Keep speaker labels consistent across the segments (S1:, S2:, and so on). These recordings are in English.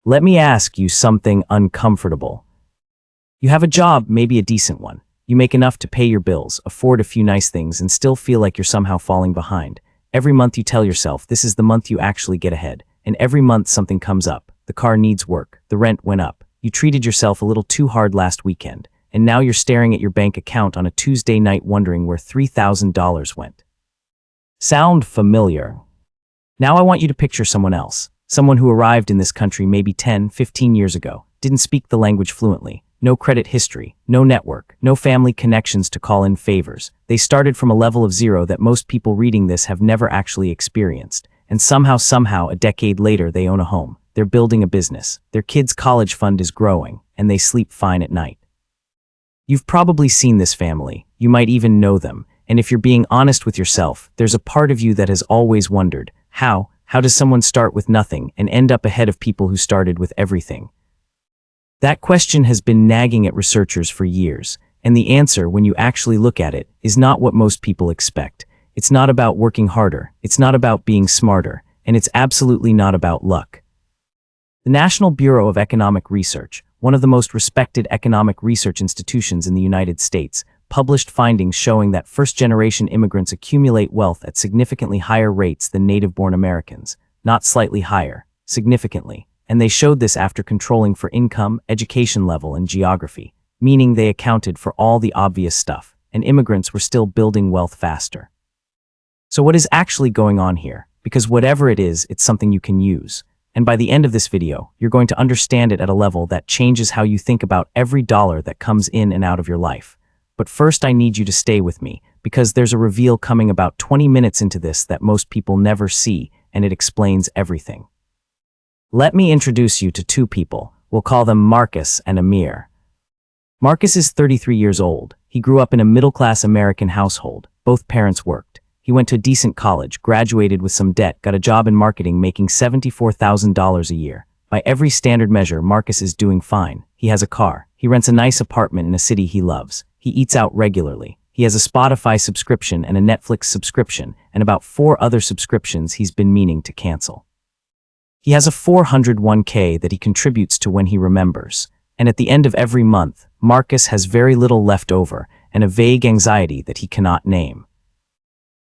S1: Let me ask you something uncomfortable. You have a job, maybe a decent one. You make enough to pay your bills, afford a few nice things, and still feel like you're somehow falling behind. Every month you tell yourself this is the month you actually get ahead. And every month something comes up. The car needs work. The rent went up. You treated yourself a little too hard last weekend. And now you're staring at your bank account on a Tuesday night wondering where $3,000 went. Sound familiar? Now I want you to picture someone else. Someone who arrived in this country maybe 10, 15 years ago, didn't speak the language fluently, no credit history, no network, no family connections to call in favors. They started from a level of zero that most people reading this have never actually experienced. And somehow, a decade later, they own a home. They're building a business. Their kids' college fund is growing, and they sleep fine at night. You've probably seen this family. You might even know them. And if you're being honest with yourself, there's a part of you that has always wondered, how does someone start with nothing and end up ahead of people who started with everything? That question has been nagging at researchers for years, and the answer, when you actually look at it, is not what most people expect. It's not about working harder, it's not about being smarter, and it's absolutely not about luck. The National Bureau of Economic Research, one of the most respected economic research institutions in the United States, published findings showing that first-generation immigrants accumulate wealth at significantly higher rates than native-born Americans, not slightly higher, significantly, and they showed this after controlling for income, education level, and geography, meaning they accounted for all the obvious stuff, and immigrants were still building wealth faster. So what is actually going on here? Because whatever it is, it's something you can use. And by the end of this video, you're going to understand it at a level that changes how you think about every dollar that comes in and out of your life. But first I need you to stay with me, because there's a reveal coming about 20 minutes into this that most people never see, and it explains everything. Let me introduce you to two people. We'll call them Marcus and Amir. Marcus is 33 years old. He grew up in a middle-class American household. Both parents worked. He went to a decent college, graduated with some debt, got a job in marketing making $74,000 a year. By every standard measure, Marcus is doing fine. He has a car. He rents a nice apartment in a city he loves. He eats out regularly. He has a Spotify subscription and a Netflix subscription, and about 4 other subscriptions he's been meaning to cancel. He has a 401k that he contributes to when he remembers. And at the end of every month, Marcus has very little left over and a vague anxiety that he cannot name.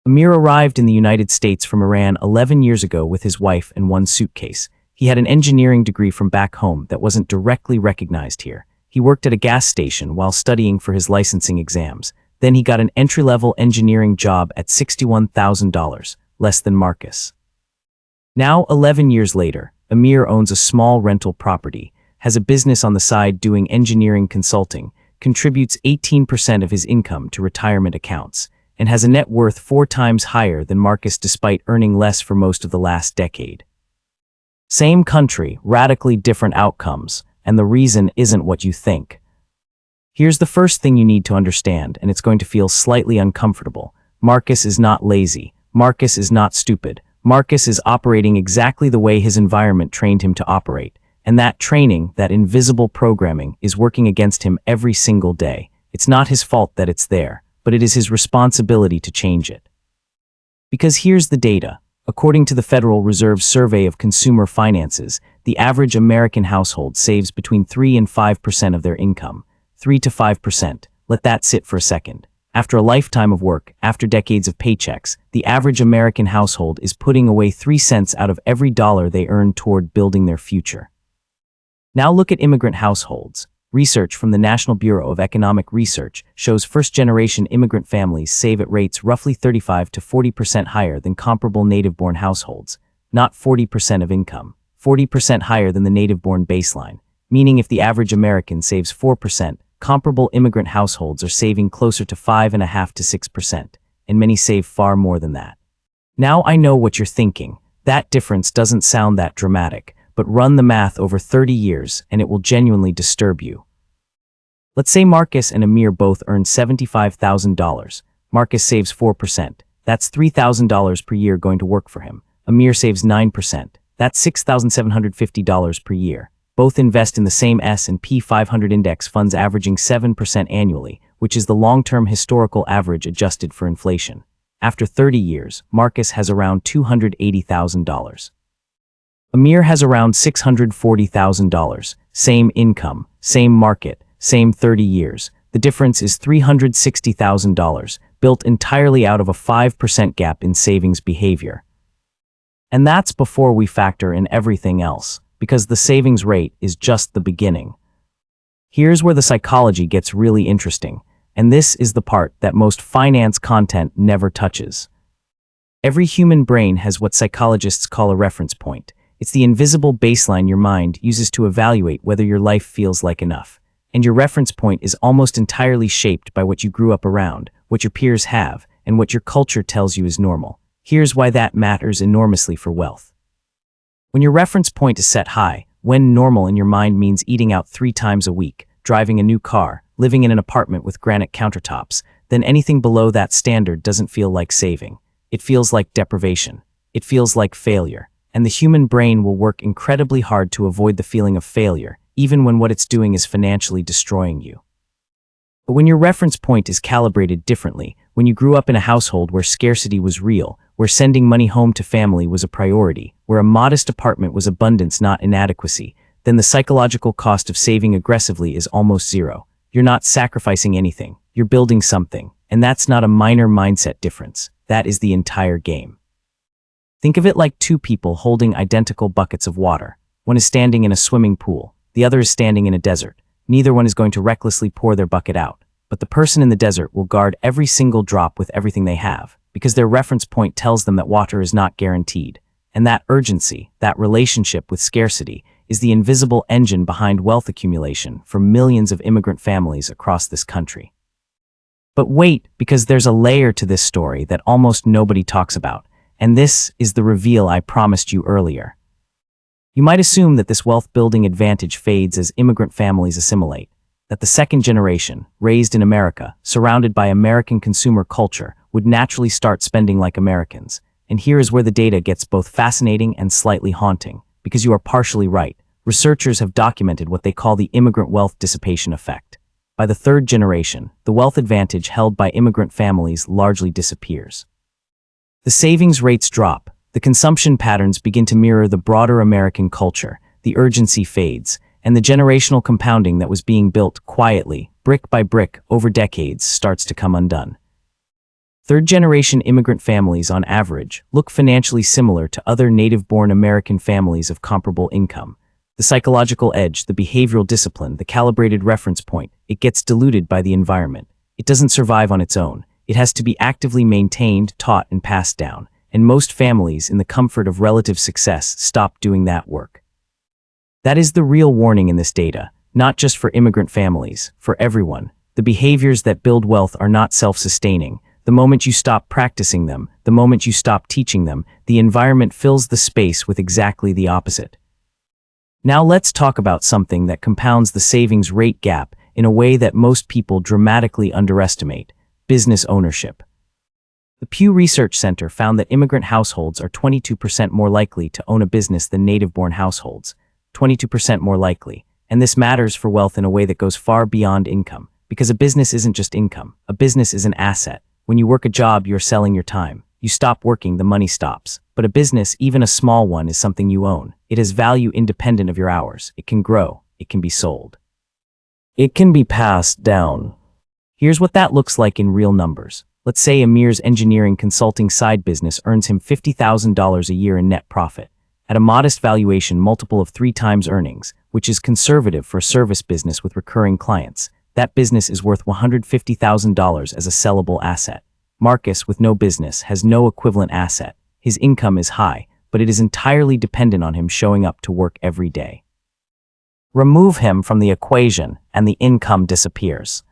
S1: Amir arrived in the United States from Iran 11 years ago with his wife and 1 suitcase. He had an engineering degree from back home that wasn't directly recognized here. He worked at a gas station while studying for his licensing exams. Then he got an entry-level engineering job at $61,000, less than Marcus. Now, 11 years later, Amir owns a small rental property, has a business on the side doing engineering consulting, contributes 18% of his income to retirement accounts, and has a net worth 4 times higher than Marcus despite earning less for most of the last decade. Same country, radically different outcomes, and the reason isn't what you think. Here's the first thing you need to understand, and it's going to feel slightly uncomfortable. Marcus is not lazy. Marcus is not stupid. Marcus is operating exactly the way his environment trained him to operate. And that training, that invisible programming, is working against him every single day. It's not his fault that it's there, but it is his responsibility to change it. Because here's the data. According to the Federal Reserve Survey of Consumer Finances, the average American household saves between 3 and 5% of their income. 3 to 5%. Let that sit for a second. After a lifetime of work, after decades of paychecks, the average American household is putting away 3 cents out of every dollar they earn toward building their future. Now look at immigrant households. Research from the National Bureau of Economic Research shows first-generation immigrant families save at rates roughly 35 to 40% higher than comparable native-born households, not 40% of income, 40% higher than the native-born baseline, meaning if the average American saves 4%, comparable immigrant households are saving closer to 5.5 to 6%, and many save far more than that. Now I know what you're thinking. That difference doesn't sound that dramatic, but run the math over 30 years and it will genuinely disturb you. Let's say Marcus and Amir both earn $75,000. Marcus saves 4%. That's $3,000 per year going to work for him. Amir saves 9%. That's $6,750 per year. Both invest in the same S&P 500 index funds averaging 7% annually, which is the long-term historical average adjusted for inflation. After 30 years, Marcus has around $280,000. Amir has around $640,000. Same income, same market, same 30 years. The difference is $360,000, built entirely out of a 5% gap in savings behavior. And that's before we factor in everything else, because the savings rate is just the beginning. Here's where the psychology gets really interesting, and this is the part that most finance content never touches. Every human brain has what psychologists call a reference point. It's the invisible baseline your mind uses to evaluate whether your life feels like enough. And your reference point is almost entirely shaped by what you grew up around, what your peers have, and what your culture tells you is normal. Here's why that matters enormously for wealth. When your reference point is set high, when normal in your mind means eating out 3 times a week, driving a new car, living in an apartment with granite countertops, then anything below that standard doesn't feel like saving. It feels like deprivation. It feels like failure. And the human brain will work incredibly hard to avoid the feeling of failure, even when what it's doing is financially destroying you. But when your reference point is calibrated differently, when you grew up in a household where scarcity was real, where sending money home to family was a priority, where a modest apartment was abundance, not inadequacy, then the psychological cost of saving aggressively is almost zero. You're not sacrificing anything, you're building something, and that's not a minor mindset difference. That is the entire game. Think of it like 2 people holding identical buckets of water. One is standing in a swimming pool, the other is standing in a desert. Neither one is going to recklessly pour their bucket out, but the person in the desert will guard every single drop with everything they have, because their reference point tells them that water is not guaranteed. And that urgency, that relationship with scarcity, is the invisible engine behind wealth accumulation for millions of immigrant families across this country. But wait, because there's a layer to this story that almost nobody talks about, and this is the reveal I promised you earlier. You might assume that this wealth-building advantage fades as immigrant families assimilate, that the second generation, raised in America, surrounded by American consumer culture, would naturally start spending like Americans. And here is where the data gets both fascinating and slightly haunting, because you are partially right. Researchers have documented what they call the immigrant wealth dissipation effect. By the third generation, the wealth advantage held by immigrant families largely disappears. The savings rates drop, the consumption patterns begin to mirror the broader American culture, the urgency fades, and the generational compounding that was being built quietly, brick by brick, over decades starts to come undone. Third-generation immigrant families, on average, look financially similar to other native-born American families of comparable income. The psychological edge, the behavioral discipline, the calibrated reference point, it gets diluted by the environment. It doesn't survive on its own. It has to be actively maintained, taught, and passed down. And most families, in the comfort of relative success, stop doing that work. That is the real warning in this data, not just for immigrant families, for everyone. The behaviors that build wealth are not self-sustaining. The moment you stop practicing them, the moment you stop teaching them, the environment fills the space with exactly the opposite. Now let's talk about something that compounds the savings rate gap in a way that most people dramatically underestimate: business ownership. The Pew Research Center found that immigrant households are 22% more likely to own a business than native-born households. 22% more likely. And this matters for wealth in a way that goes far beyond income. Because a business isn't just income. A business is an asset. When you work a job, you're selling your time. You stop working, the money stops. But a business, even a small one, is something you own. It has value independent of your hours. It can grow. It can be sold. It can be passed down. Here's what that looks like in real numbers. Let's say Amir's engineering consulting side business earns him $50,000 a year in net profit. At a modest valuation multiple of 3 times earnings, which is conservative for a service business with recurring clients, that business is worth $150,000 as a sellable asset. Marcus, with no business, has no equivalent asset. His income is high, but it is entirely dependent on him showing up to work every day. Remove him from the equation, and the income disappears.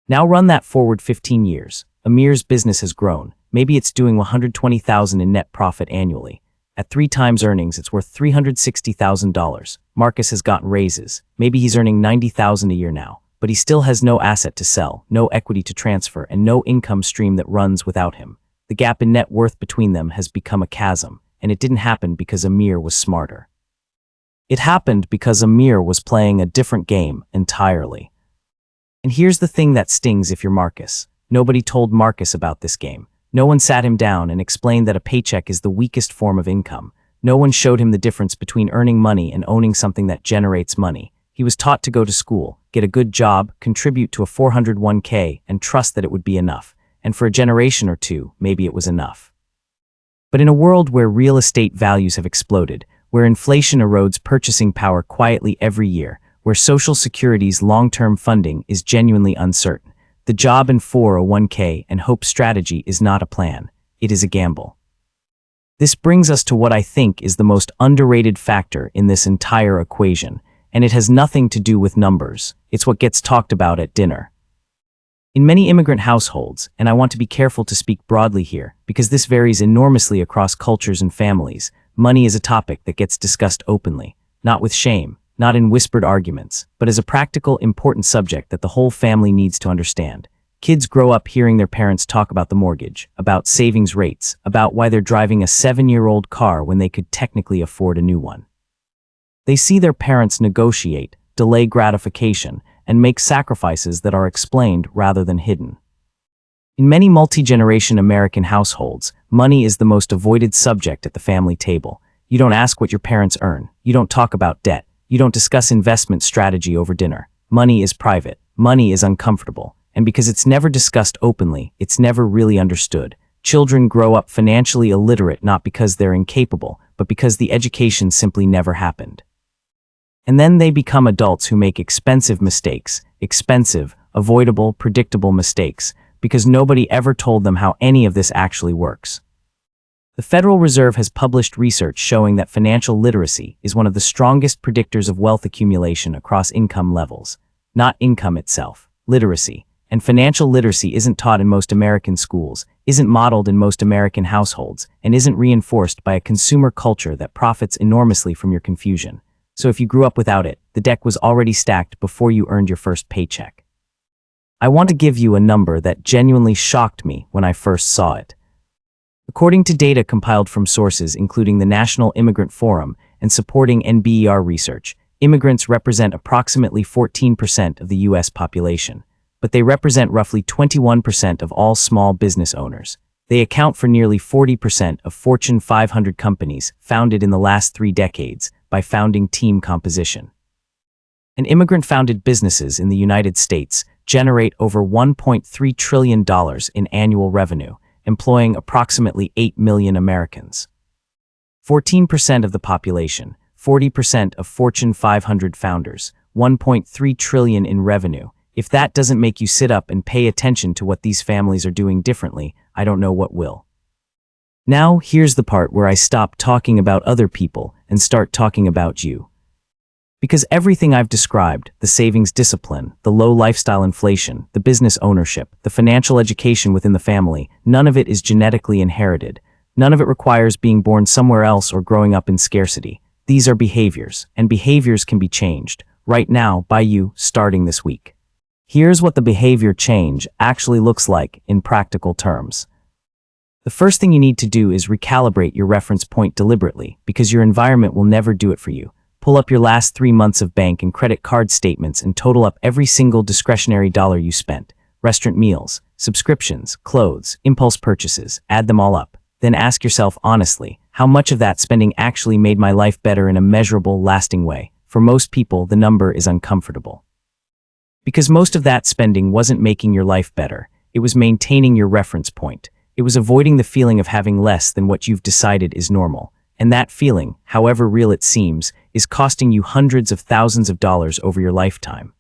S1: Now run that forward 15 years. Amir's business has grown. Maybe it's doing $120,000 in net profit annually. At 3 times earnings, it's worth $360,000. Marcus has gotten raises. Maybe he's earning $90,000 a year now, but he still has no asset to sell, no equity to transfer, and no income stream that runs without him. The gap in net worth between them has become a chasm, and it didn't happen because Amir was smarter. It happened because Amir was playing a different game entirely. And here's the thing that stings if you're Marcus. Nobody told Marcus about this game. No one sat him down and explained that a paycheck is the weakest form of income. No one showed him the difference between earning money and owning something that generates money. He was taught to go to school, get a good job, contribute to a 401k, and trust that it would be enough. And for a generation or two, maybe it was enough. But in a world where real estate values have exploded, where inflation erodes purchasing power quietly every year, where Social Security's long-term funding is genuinely uncertain, the job and 401k and hope strategy is not a plan. It is a gamble. This brings us to what I think is the most underrated factor in this entire equation, and it has nothing to do with numbers. It's what gets talked about at dinner. In many immigrant households, and I want to be careful to speak broadly here, because this varies enormously across cultures and families, money is a topic that gets discussed openly, not with shame, not in whispered arguments, but as a practical, important subject that the whole family needs to understand. Kids grow up hearing their parents talk about the mortgage, about savings rates, about why they're driving a 7-year-old car when they could technically afford a new one. They see their parents negotiate, delay gratification, and make sacrifices that are explained rather than hidden. In many multi-generation American households, money is the most avoided subject at the family table. You don't ask what your parents earn. You don't talk about debt. You don't discuss investment strategy over dinner. Money is private. Money is uncomfortable. And because it's never discussed openly, it's never really understood. Children grow up financially illiterate not because they're incapable, but because the education simply never happened. And then they become adults who make expensive mistakes, expensive, avoidable, predictable mistakes, because nobody ever told them how any of this actually works. The Federal Reserve has published research showing that financial literacy is one of the strongest predictors of wealth accumulation across income levels. Not income itself, literacy. And financial literacy isn't taught in most American schools, isn't modeled in most American households, and isn't reinforced by a consumer culture that profits enormously from your confusion. So if you grew up without it, the deck was already stacked before you earned your first paycheck. I want to give you a number that genuinely shocked me when I first saw it. According to data compiled from sources including the National Immigrant Forum and supporting NBER research, immigrants represent approximately 14% of the U.S. population, but they represent roughly 21% of all small business owners. They account for nearly 40% of Fortune 500 companies founded in the last 3 decades by founding team composition. And immigrant-founded businesses in the United States generate over $1.3 trillion in annual revenue, employing approximately 8 million Americans. 14% of the population, 40% of Fortune 500 founders, $1.3 trillion in revenue. If that doesn't make you sit up and pay attention to what these families are doing differently, I don't know what will. Now, here's the part where I stop talking about other people and start talking about you. Because everything I've described, the savings discipline, the low lifestyle inflation, the business ownership, the financial education within the family, none of it is genetically inherited. None of it requires being born somewhere else or growing up in scarcity. These are behaviors, and behaviors can be changed, right now, by you, starting this week. Here's what the behavior change actually looks like in practical terms. The first thing you need to do is recalibrate your reference point deliberately, because your environment will never do it for you. Pull up your last 3 months of bank and credit card statements and total up every single discretionary dollar you spent. Restaurant meals, subscriptions, clothes, impulse purchases, add them all up. Then ask yourself honestly, how much of that spending actually made my life better in a measurable, lasting way? For most people, the number is uncomfortable. Because most of that spending wasn't making your life better. It was maintaining your reference point. It was avoiding the feeling of having less than what you've decided is normal. And that feeling, however real it seems, is costing you hundreds of thousands of dollars over your lifetime.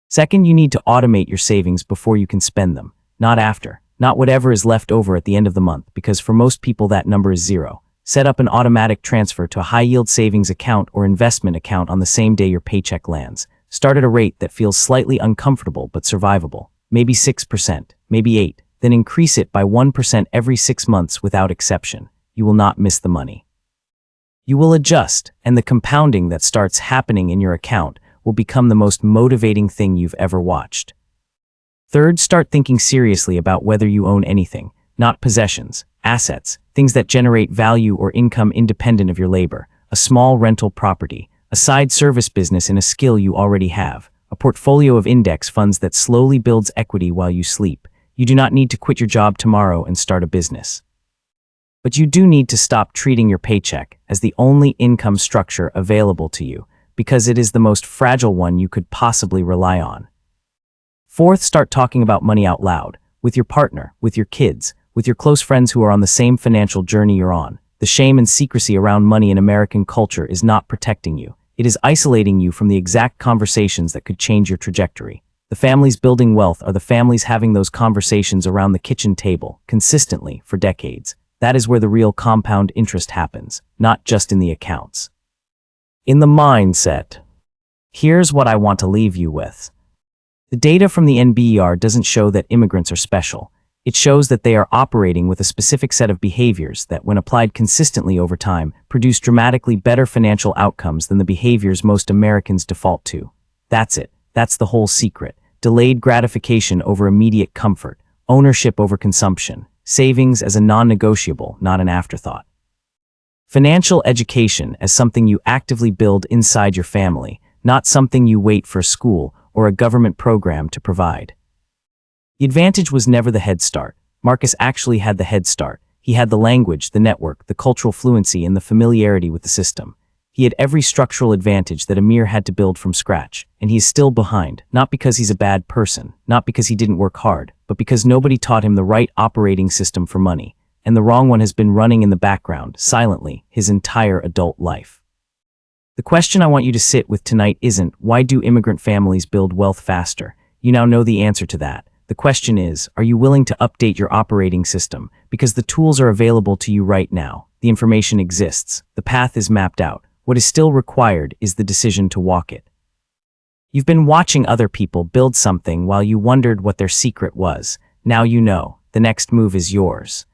S1: Second, you need to automate your savings before you can spend them, not after, not whatever is left over at the end of the month, because for most people that number is 0. Set up an automatic transfer to a high-yield savings account or investment account on the same day your paycheck lands. Start at a rate that feels slightly uncomfortable but survivable, maybe 6%, maybe 8%, then increase it by 1% every 6 months without exception. You will not miss the money. You will adjust, and the compounding that starts happening in your account will become the most motivating thing you've ever watched. Third, start thinking seriously about whether you own anything, not possessions, assets, things that generate value or income independent of your labor, a small rental property, a side service business in a skill you already have, a portfolio of index funds that slowly builds equity while you sleep. You do not need to quit your job tomorrow and start a business. But you do need to stop treating your paycheck as the only income structure available to you, because it is the most fragile one you could possibly rely on. Fourth, start talking about money out loud, with your partner, with your kids, with your close friends who are on the same financial journey you're on. The shame and secrecy around money in American culture is not protecting you. It is isolating you from the exact conversations that could change your trajectory. The families building wealth are the families having those conversations around the kitchen table, consistently, for decades. That is where the real compound interest happens, not just in the accounts. In the mindset. Here's what I want to leave you with. The data from the NBER doesn't show that immigrants are special. It shows that they are operating with a specific set of behaviors that, when applied consistently over time, produce dramatically better financial outcomes than the behaviors most Americans default to. That's it. That's the whole secret. Delayed gratification over immediate comfort, ownership over consumption, savings as a non-negotiable, not an afterthought. Financial education as something you actively build inside your family, not something you wait for a school or a government program to provide. The advantage was never the head start. Marcus actually had the head start. He had the language, the network, the cultural fluency, and the familiarity with the system. He had every structural advantage that Amir had to build from scratch, and he is still behind, not because he's a bad person, not because he didn't work hard, but because nobody taught him the right operating system for money, and the wrong one has been running in the background, silently, his entire adult life. The question I want you to sit with tonight isn't, why do immigrant families build wealth faster? You now know the answer to that. The question is, are you willing to update your operating system? Because the tools are available to you right now. The information exists. The path is mapped out. What is still required is the decision to walk it. You've been watching other people build something while you wondered what their secret was. Now you know. The next move is yours.